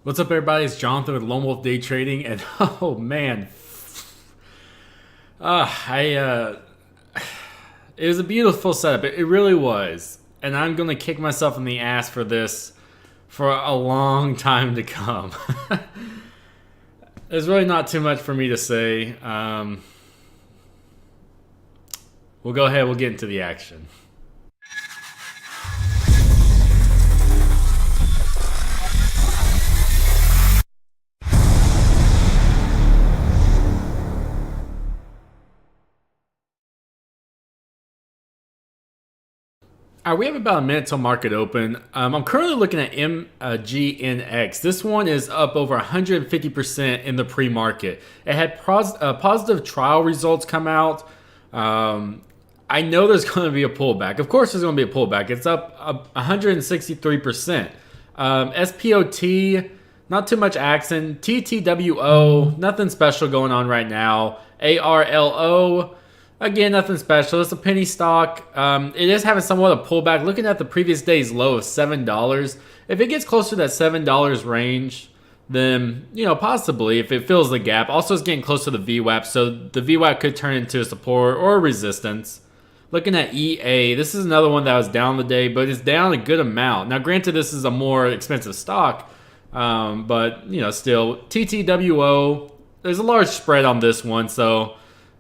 What's up, everybody? It's Jonathan with Lone Wolf Day Trading, and oh man, it was a beautiful setup. It really was, and I'm gonna kick myself in the ass for this for a long time to come. There's really not too much for me to say. We'll go ahead. We'll get into the action. All right, we have about a minute till market open. I'm currently looking at MGNX. This one is up over 150% in the pre-market. It had positive trial results come out. I know there's going to be a pullback. Of course there's going to be a pullback. It's up 163%. SPOT, not too much action. TTWO, nothing special going on right now. ARLO, again, nothing special. It's a penny stock. It is having somewhat of a pullback. Looking at the previous day's low of $7. If it gets closer to that $7 range, then, possibly if it fills the gap. Also, it's getting close to the VWAP, so the VWAP could turn into a support or a resistance. Looking at EA, this is another one that was down the day, but it's down a good amount. Now, granted, this is a more expensive stock, but, still, TTWO, there's a large spread on this one, so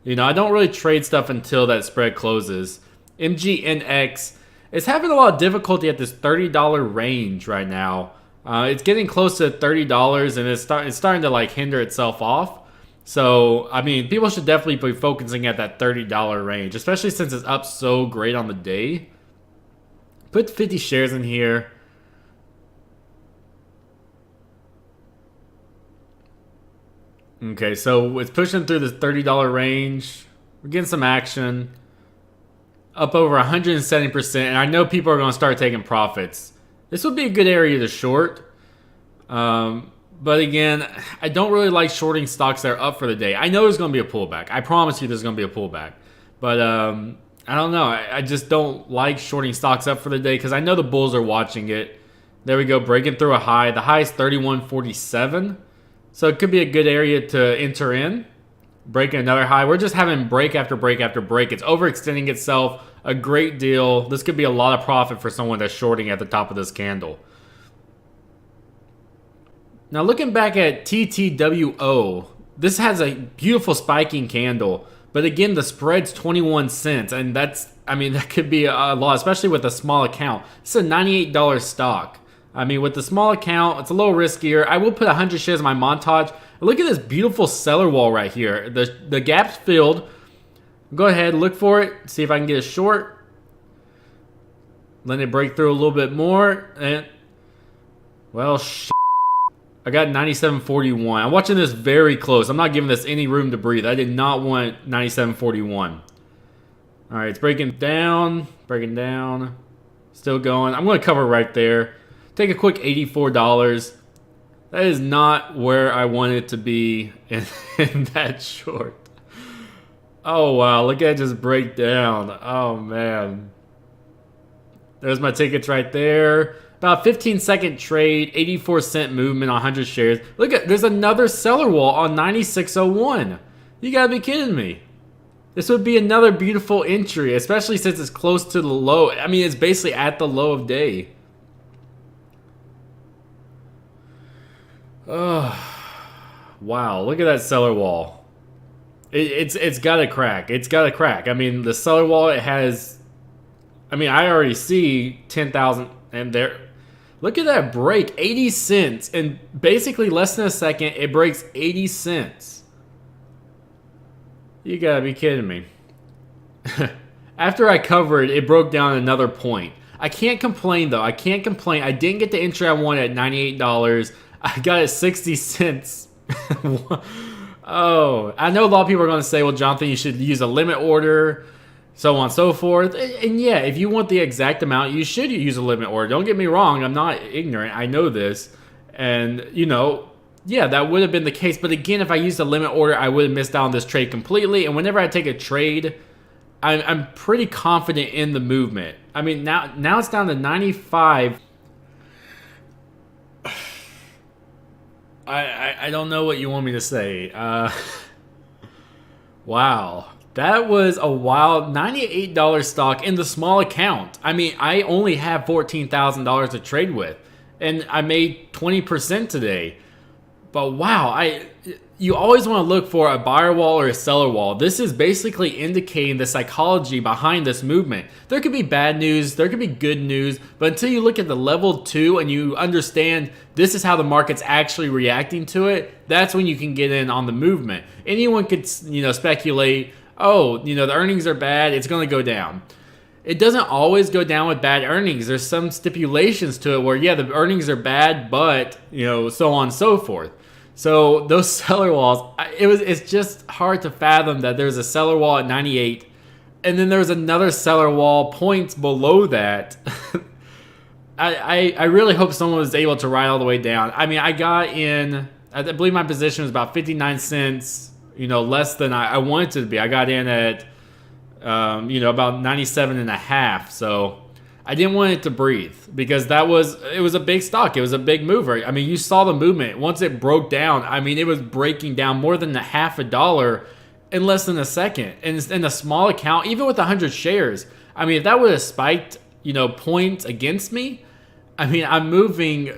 I don't really trade stuff until that spread closes. MGNX is having a lot of difficulty at this $30 range right now. It's getting close to $30, and it's starting to hinder itself off. So, people should definitely be focusing at that $30 range, especially since it's up so great on the day. Put 50 shares in here. Okay, so it's pushing through this $30 range. We're getting some action. Up over 170%, and I know people are going to start taking profits. This would be a good area to short. But again, I don't really like shorting stocks that are up for the day. I know there's going to be a pullback. I promise you there's going to be a pullback. But I don't know. I just don't like shorting stocks up for the day because I know the bulls are watching it. There we go, breaking through a high. The high is 31.47. So it could be a good area to enter in. Breaking another high. We're just having break after break after break. It's overextending itself a great deal. This could be a lot of profit for someone that's shorting at the top of this candle. Now looking back at TTWO, this has a beautiful spiking candle. But again, the spread's 21 cents. And that could be a lot, especially with a small account. It's a $98 stock. With the small account, it's a little riskier. I will put 100 shares in my montage. Look at this beautiful seller wall right here. The gap's filled. Go ahead, look for it. See if I can get a short. Let it break through a little bit more. And, well, I got 97.41. I'm watching this very close. I'm not giving this any room to breathe. I did not want 97.41. All right, it's breaking down. Still going. I'm going to cover right there. Take a quick $84. That is not where I want it to be in that short. Oh, wow. Look at it just break down. Oh, man. There's my tickets right there. About 15-second trade, 84-cent movement on 100 shares. Look at, there's another seller wall on 96.01. You gotta be kidding me. This would be another beautiful entry, especially since it's close to the low. It's basically at the low of day. Oh, wow. Look at that seller wall. It's got to crack. It's got to crack. The seller wall, it has... I already see 10,000 and there... Look at that break, 80 cents. In basically less than a second, it breaks 80 cents. You gotta be kidding me. After I covered, it broke down another point. I can't complain, though. I can't complain. I didn't get the entry I wanted at $98. I got it 60 cents. Oh, I know a lot of people are going to say, well, Jonathan, you should use a limit order, so on and so forth. And yeah, if you want the exact amount, you should use a limit order. Don't get me wrong. I'm not ignorant. I know this. And, yeah, that would have been the case. But again, if I used a limit order, I would have missed out on this trade completely. And whenever I take a trade, I'm pretty confident in the movement. Now, it's down to 95. I don't know what you want me to say. Wow. That was a wild $98 stock in the small account. I mean, I only have $14,000 to trade with, and I made 20% today. But wow, you always want to look for a buyer wall or a seller wall. This is basically indicating the psychology behind this movement. There could be bad news, there could be good news, but until you look at the level 2 and you understand this is how the market's actually reacting to it, that's when you can get in on the movement. Anyone could, speculate, oh, the earnings are bad, it's going to go down. It doesn't always go down with bad earnings. There's some stipulations to it where, yeah, the earnings are bad, but, so on and so forth. So those seller walls, it's just hard to fathom that there's a seller wall at 98, and then there's another seller wall points below that. I really hope someone was able to ride all the way down. I mean, I got in, I believe my position was about 59 cents, less than I wanted to be. I got in at, about 97 and a half. So I didn't want it to breathe because it was a big stock. It was a big mover. I mean, you saw the movement. Once it broke down, I mean, it was breaking down more than $0.50 in less than a second. And in a small account, even with 100 shares, I mean, if that would have spiked, points against me, I mean, I'm moving.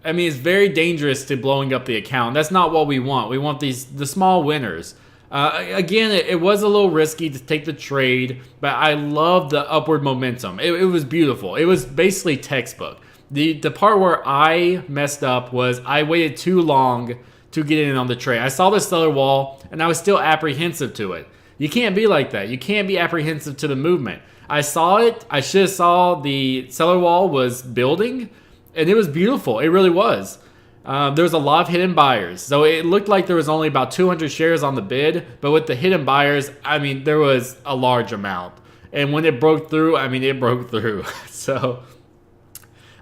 I mean, it's very dangerous to blowing up the account. That's not what we want. We want the small winners. Again, it was a little risky to take the trade, but I love the upward momentum. It was beautiful. It was basically textbook. The part where I messed up was I waited too long to get in on the trade. I saw the seller wall, and I was still apprehensive to it. You can't be like that. You can't be apprehensive to the movement. I saw it. I should have saw the seller wall was building, and it was beautiful. It really was. There was a lot of hidden buyers. So it looked like there was only about 200 shares on the bid, but with the hidden buyers, I mean, there was a large amount. And when it broke through, I mean, it broke through. So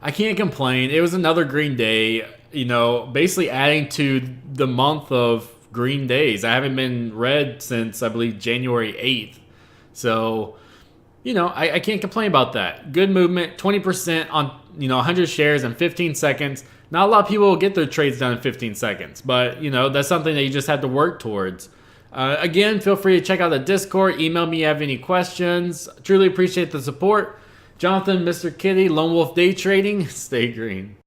I can't complain. It was another green day, basically adding to the month of green days. I haven't been red since, I believe, January 8th. So, I can't complain about that. Good movement, 20% on, 100 shares in 15 seconds. Not a lot of people will get their trades done in 15 seconds, but, that's something that you just have to work towards. Again, feel free to check out the Discord. Email me if you have any questions. Truly appreciate the support. Jonathan, Mr. Kitty, Lone Wolf Day Trading. Stay green.